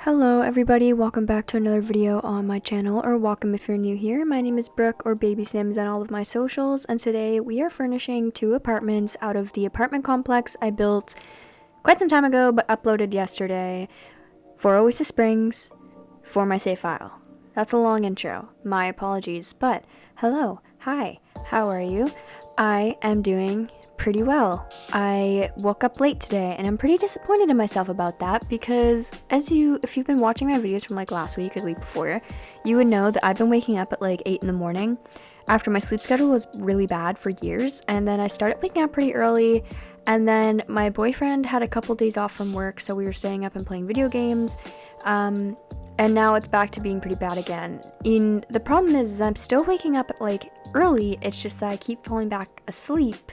Hello everybody, welcome back to another video on my channel, or welcome if you're new here. My name is Brooke, or Baby Sims on all of my socials, and today we are furnishing 2 apartments out of the apartment complex I built quite some time ago but uploaded yesterday for Oasis Springs for my save file. That's a long intro, my apologies, but hello, hi, how are you? I am doing pretty well. I woke up late today and I'm pretty disappointed in myself about that because if you've been watching my videos from like last week or the week before, you would know that I've been waking up at like 8 in the morning after my sleep schedule was really bad for years, and then I started waking up pretty early, and then my boyfriend had a couple days off from work, so we were staying up and playing video games, and now it's back to being pretty bad again. The problem is I'm still waking up at like early, it's just that I keep falling back asleep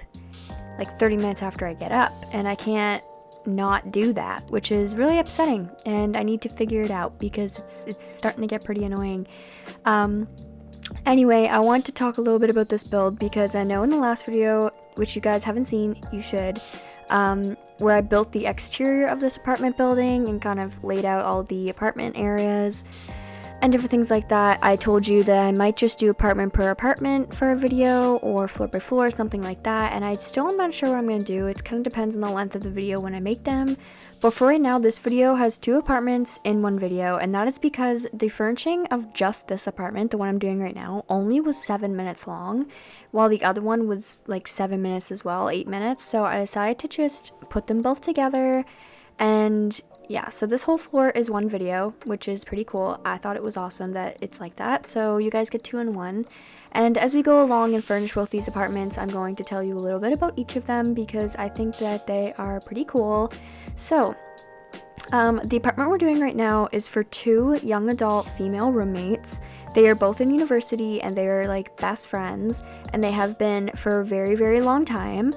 like 30 minutes after I get up, and I can't not do that, which is really upsetting, and I need to figure it out because it's starting to get pretty annoying. Anyway, I want to talk a little bit about this build because I know in the last video, which you guys haven't seen, you should, where I built the exterior of this apartment building and kind of laid out all the apartment areas and different things like that. I told you that I might just do apartment per apartment for a video, or floor by floor, something like that, and I still am not sure what I'm going to do. It kind of depends on the length of the video when I make them, but for right now this video has 2 apartments in one video, and that is because the furnishing of just this apartment, the one I'm doing right now, only was 7 minutes long, while the other one was like 7 minutes as well, 8 minutes, so I decided to just put them both together. And yeah, so this whole floor is one video, which is pretty cool. I thought it was awesome that it's like that, so you guys get 2 in 1. And as we go along and furnish both these apartments, I'm going to tell you a little bit about each of them because I think that they are pretty cool. So the apartment we're doing right now is for 2 young adult female roommates. They are both in university and they are like best friends, and they have been for a very, very long time.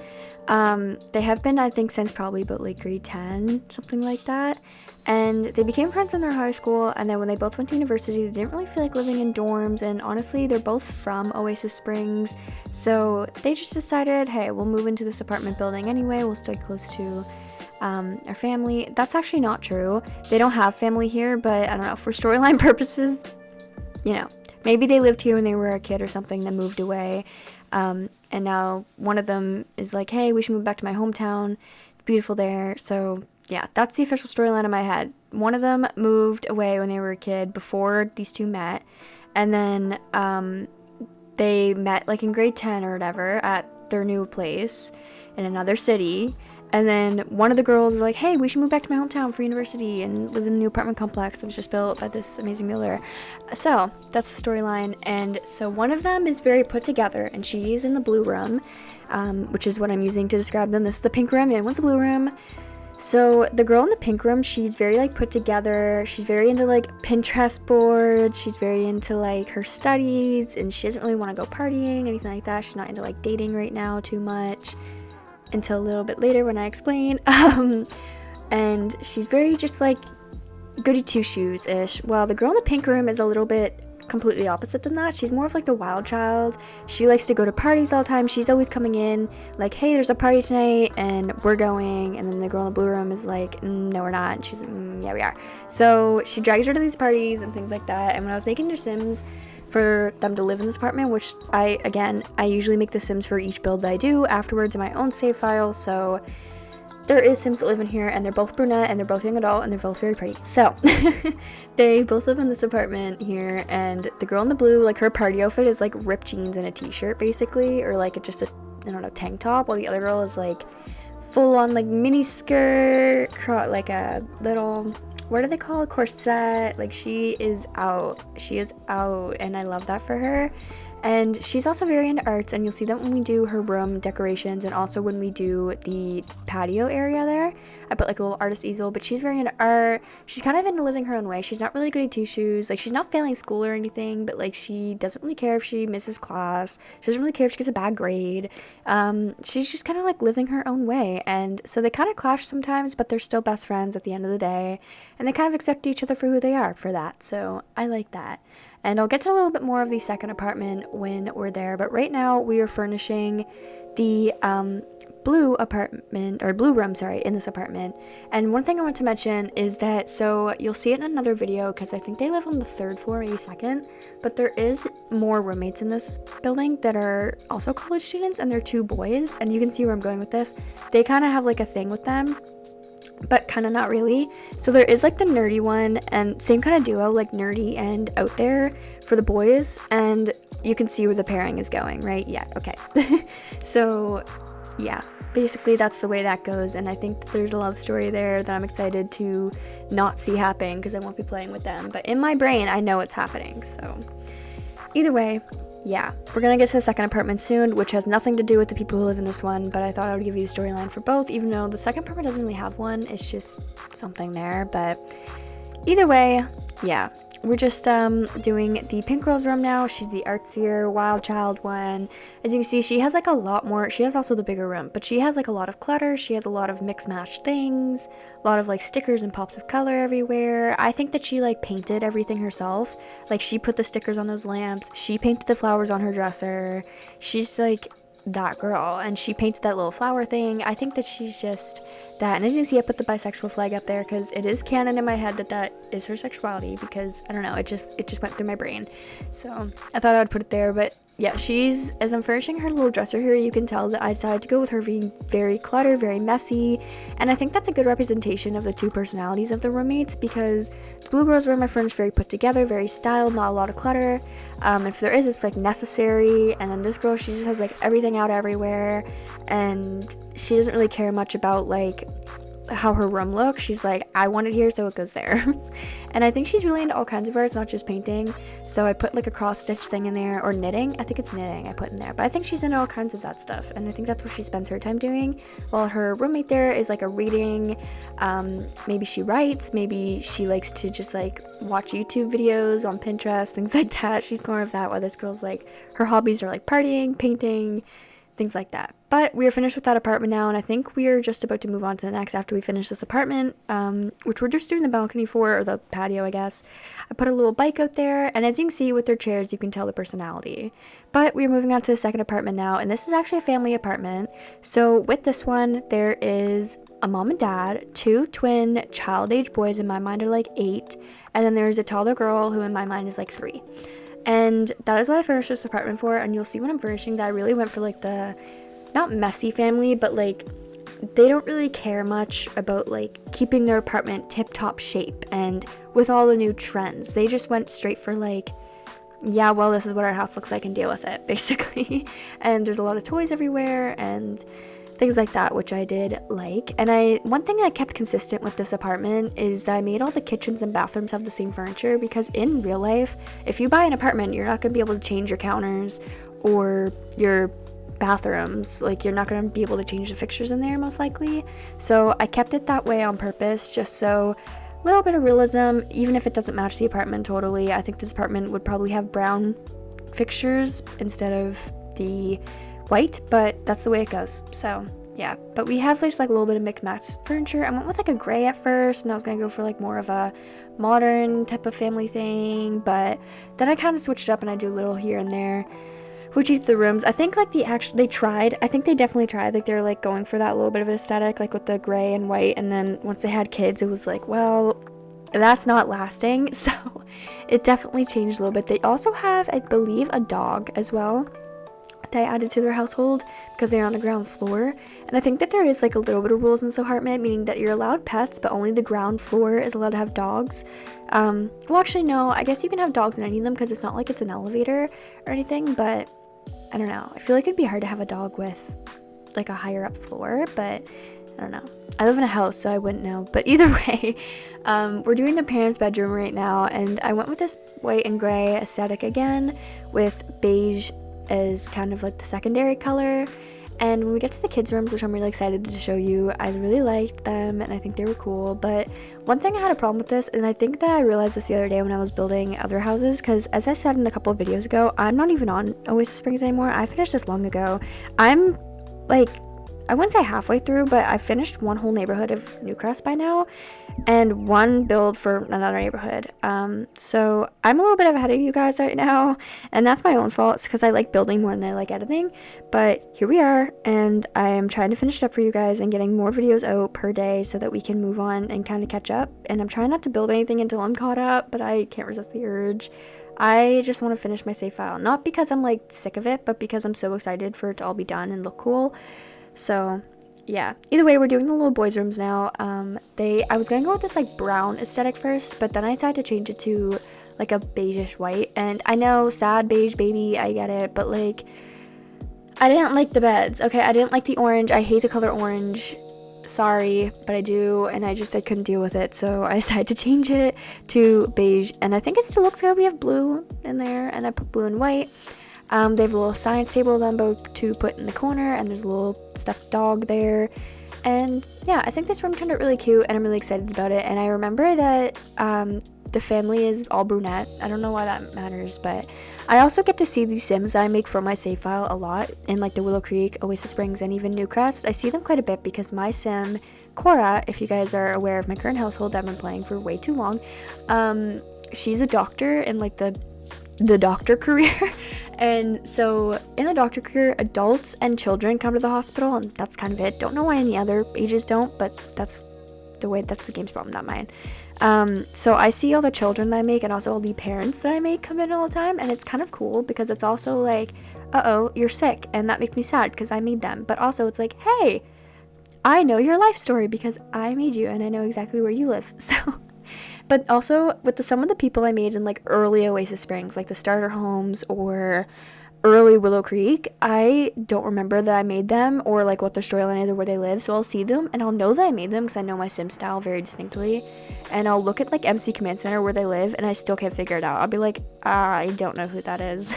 They have been, I think, since probably about like grade 10, something like that, and they became friends in their high school, and then when they both went to university, they didn't really feel like living in dorms, and honestly, they're both from Oasis Springs, so they just decided, hey, we'll move into this apartment building anyway, we'll stay close to our family. That's actually not true. They don't have family here, but I don't know, for storyline purposes, you know, maybe they lived here when they were a kid or something, then moved away, and now one of them is like, hey, we should move back to my hometown, it's beautiful there. So yeah, that's the official storyline in my head. One of them moved away when they were a kid before these 2 met, and then they met like in grade 10 or whatever at their new place in another city. And then one of the girls were like, hey, we should move back to my hometown for university and live in the new apartment complex that was just built by this amazing builder. So that's the storyline. And so one of them is very put together, and she's in the blue room, which is what I'm using to describe them. This is the pink room, and one's the blue room. So the girl in the pink room, she's very like put together. She's very into like Pinterest boards. She's very into like her studies, and she doesn't really want to go partying, anything like that. She's not into like dating right now too much, until a little bit later when I explain. And she's very just like goody two-shoes-ish, while the girl in the pink room is a little bit completely opposite than that. She's more of like the wild child. She likes to go to parties all the time. She's always coming in like, hey, there's a party tonight and we're going, and then the girl in the blue room is like, no, we're not, and she's like, yeah, we are. So she drags her to these parties and things like that. And when I was making their Sims for them to live in this apartment, which I usually make the Sims for each build that I do afterwards in my own save file, so there is Sims that live in here, and they're both brunette, and they're both young adult, and they're both very pretty. So they both live in this apartment here, and the girl in the blue, like her party outfit is like ripped jeans and a t-shirt basically, or like just a, I don't know, tank top, while the other girl is like full on like mini skirt, like a little, what do they call it, corset. Like she is out, and I love that for her. And she's also very into arts, and you'll see that when we do her room decorations, and also when we do the patio area there. I put like a little artist easel, but she's very into art. She's kind of into living her own way. She's not really goody two-shoes. Like, she's not failing school or anything, but like she doesn't really care if she misses class. She doesn't really care if she gets a bad grade. She's just kind of like living her own way, and so they kind of clash sometimes, but they're still best friends at the end of the day, and they kind of accept each other for who they are for that, so I like that. And I'll get to a little bit more of the second apartment when we're there, but right now we are furnishing the blue room, in this apartment. And one thing I want to mention is that, so you'll see it in another video because I think they live on the 3rd floor, maybe 2nd, but there is more roommates in this building that are also college students, and they're 2 boys, and you can see where I'm going with this. They kind of have like a thing with them, but kind of not really. So there is like the nerdy one, and same kind of duo, like nerdy and out there for the boys, and you can see where the pairing is going, right? Yeah, okay. So yeah, basically that's the way that goes, and I think that there's a love story there that I'm excited to not see happen because I won't be playing with them, but in my brain I know it's happening. So either way, yeah, we're gonna get to the second apartment soon, which has nothing to do with the people who live in this one, but I thought I would give you the storyline for both, even though the second apartment doesn't really have one. It's just something there. But either way, yeah, we're just doing the pink girl's room now. She's the artsier wild child one. As you can see, she has like a lot more. She has also the bigger room, but she has like a lot of clutter. She has a lot of mix matched things, a lot of like stickers and pops of color everywhere. I think that she like painted everything herself. Like she put the stickers on those lamps, she painted the flowers on her dresser. She's like that girl, and she painted that little flower thing. I think that she's just that. And as you can see, I put the bisexual flag up there because it is canon in my head that that is her sexuality, because I don't know, it just went through my brain, so I thought I would put it there. But yeah, she's, as I'm furnishing her little dresser here, you can tell that I decided to go with her being very cluttered, very messy, and I think that's a good representation of the 2 personalities of the roommates, because the blue girl's room I furnished very put together, very styled, not a lot of clutter. If there is, it's like necessary. And then this girl, she just has like everything out everywhere, and she doesn't really care much about like how her room looks. She's like, I want it here, so it goes there. And I think she's really into all kinds of arts, not just painting. So I put like a cross stitch thing in there, or knitting. I think it's knitting I put in there, but I think she's into all kinds of that stuff, and I think that's what she spends her time doing, while her roommate there is like a reading. Maybe she writes, maybe she likes to just like watch YouTube videos on Pinterest, things like that. She's more of that, while this girl's like, her hobbies are like partying, painting, things like that. But we are finished with that apartment now, and I think we are just about to move on to the next after we finish this apartment, which we're just doing the balcony for, or the patio, I guess. I put a little bike out there, and as you can see with their chairs, you can tell the personality. But we're moving on to the second apartment now, and this is actually a family apartment. So with this one, there is a mom and dad, 2 twin child-age boys, in my mind are like 8, and then there's a taller girl who in my mind is like 3. And that is what I furnished this apartment for, and you'll see when I'm furnishing that I really went for like the, not messy family, but like they don't really care much about like keeping their apartment tip-top shape and with all the new trends. They just went straight for like, yeah, well, this is what our house looks like and deal with it, basically. And there's a lot of toys everywhere and things like that, which I did like. And one thing I kept consistent with this apartment is that I made all the kitchens and bathrooms have the same furniture, because in real life, if you buy an apartment, you're not going to be able to change your counters or your bathrooms. Like, you're not going to be able to change the fixtures in there, most likely. So I kept it that way on purpose, just so a little bit of realism, even if it doesn't match the apartment totally. I think this apartment would probably have brown fixtures instead of the white, but that's the way it goes. So yeah, but we have just like a little bit of mixed match furniture. I went with like a gray at first, and I was gonna go for like more of a modern type of family thing, but then I kind of switched up and I do a little here and there, which each the rooms. I think like they tried. I think they definitely tried. Like, they're like going for that little bit of an aesthetic, like with the gray and white, and then once they had kids, it was like, well, that's not lasting. So it definitely changed a little bit. They also have, I believe, a dog as well that I added to their household because they're on the ground floor. And I think that there is like a little bit of rules in this apartment, meaning that you're allowed pets, but only the ground floor is allowed to have dogs. Well, actually, no, I guess you can have dogs in any of them because it's not like it's an elevator or anything, but I don't know. I feel like it'd be hard to have a dog with like a higher up floor, but I don't know. I live in a house, so I wouldn't know. But either way, we're doing the parents' bedroom right now, and I went with this white and gray aesthetic again, with beige as kind of like the secondary color. And when we get to the kids' rooms, which I'm really excited to show you, I really liked them and I think they were cool. But one thing I had a problem with this, and I think that I realized this the other day when I was building other houses, because as I said in a couple of videos ago, I'm not even on Oasis Springs anymore. I finished this long ago. I'm like I wouldn't say halfway through, but I finished one whole neighborhood of Newcrest by now, and one build for another neighborhood. So I'm a little bit ahead of you guys right now, and that's my own fault. It's because I like building more than I like editing, but here we are, and I am trying to finish it up for you guys and getting more videos out per day so that we can move on and kind of catch up. And I'm trying not to build anything until I'm caught up, but I can't resist the urge. I just want to finish my save file, not because I'm like sick of it, but because I'm so excited for it to all be done and look cool. So yeah, either way, we're doing the little boys' rooms now. I was gonna go with this like brown aesthetic first, but then I decided to change it to like a beigeish white. And I know, sad beige baby, I get it, but like I didn't like the beds. Okay, I didn't like the orange. I hate the color orange. Sorry, but I do, and I couldn't deal with it, so I decided to change it to beige, and I think it still looks good. We have blue in there, and I put blue and white. They have a little science table them both to put in the corner, and there's a little stuffed dog there. And yeah, I think this room turned out really cute, and I'm really excited about it. And I remember that the family is all brunette. I don't know why that matters, but I also get to see these sims that I make for my save file a lot in like the Willow Creek, Oasis Springs, and even Newcrest. I see them quite a bit because my sim, Cora, if you guys are aware of my current household I've been playing for way too long, she's a doctor in like the doctor career. And so in the doctor career, adults and children come to the hospital, and that's kind of it. Don't know why any other ages don't, but that's the game's problem, not mine. So I see all the children that I make and also all the parents that I make come in all the time, and it's kind of cool because it's also like, uh-oh, you're sick, and that makes me sad because I made them. But also it's like, hey, I know your life story because I made you and I know exactly where you live. So but also with some of the people I made in like early Oasis Springs, like the starter homes or early Willow Creek, I don't remember that I made them or like what their storyline is or where they live. So I'll see them and I'll know that I made them because I know my sim style very distinctly. And I'll look at like MC Command Center where they live and I still can't figure it out. I'll be like, I don't know who that is.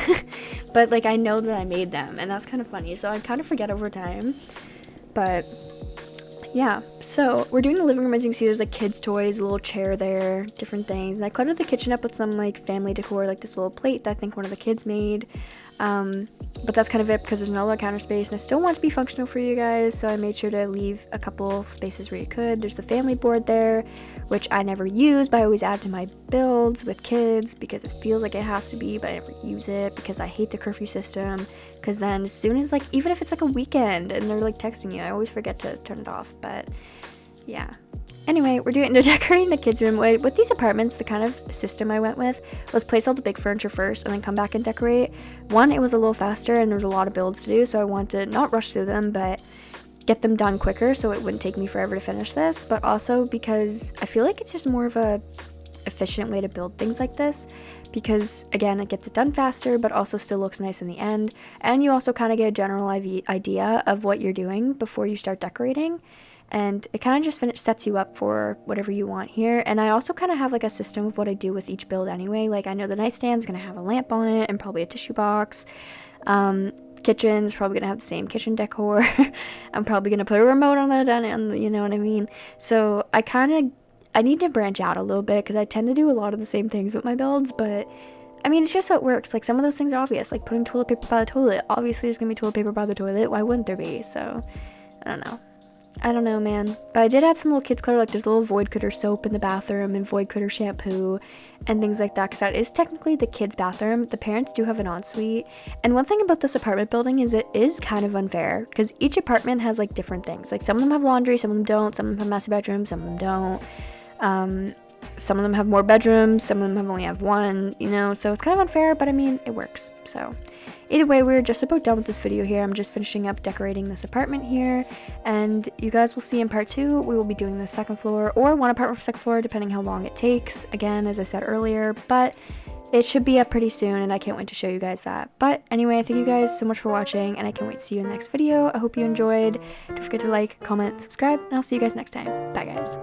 But like I know that I made them, and that's kind of funny. So I kind of forget over time. But yeah, so we're doing the living room. As you can see, there's like kids' toys, a little chair there, different things. And I cluttered the kitchen up with some like family decor, like this little plate that I think one of the kids made. But that's kind of it because there's not a lot of counter space, and I still want to be functional for you guys, so I made sure to leave a couple spaces where you could. There's the family board there, which I never use, but I always add to my builds with kids because it feels like it has to be, but I never use it because I hate the curfew system. Because then as soon as like, even if it's like a weekend and they're like texting you, I always forget to turn it off. But yeah. Anyway, we're decorating the kids' room. With these apartments, the kind of system I went with was place all the big furniture first and then come back and decorate. One, it was a little faster and there was a lot of builds to do, so I wanted to not rush through them, but get them done quicker so it wouldn't take me forever to finish this. But also because I feel like it's just more of a efficient way to build things like this, because again, it gets it done faster but also still looks nice in the end, and you also kind of get a general idea of what you're doing before you start decorating. And it kind of just sets you up for whatever you want here. And I also kind of have like a system of what I do with each build anyway. Like I know the nightstand's gonna have a lamp on it and probably a tissue box. Kitchen's probably gonna have the same kitchen decor. I'm probably gonna put a remote on that, and you know what I mean. So I need to branch out a little bit because I tend to do a lot of the same things with my builds. But I mean, it's just how it works. Like some of those things are obvious, like putting toilet paper by the toilet. Obviously, there's gonna be toilet paper by the toilet. Why wouldn't there be? So I don't know, man. But I did add some little kids clutter, like there's a little void critter soap in the bathroom and void critter shampoo and things like that, because that is technically the kids' bathroom. The parents do have an ensuite. And one thing about this apartment building is it is kind of unfair because each apartment has like different things. Like some of them have laundry, some of them don't, some of them have master bedrooms, some of them don't. Some of them have more bedrooms, some of them only have one, you know, so it's kind of unfair, but I mean, it works. So either way, we're just about done with this video here. I'm just finishing up decorating this apartment here, and you guys will see in part 2, we will be doing the second floor or one apartment for second floor, depending how long it takes, again, as I said earlier, but it should be up pretty soon, and I can't wait to show you guys that. But anyway, thank you guys so much for watching, and I can't wait to see you in the next video. I hope you enjoyed. Don't forget to like, comment, subscribe, and I'll see you guys next time. Bye, guys.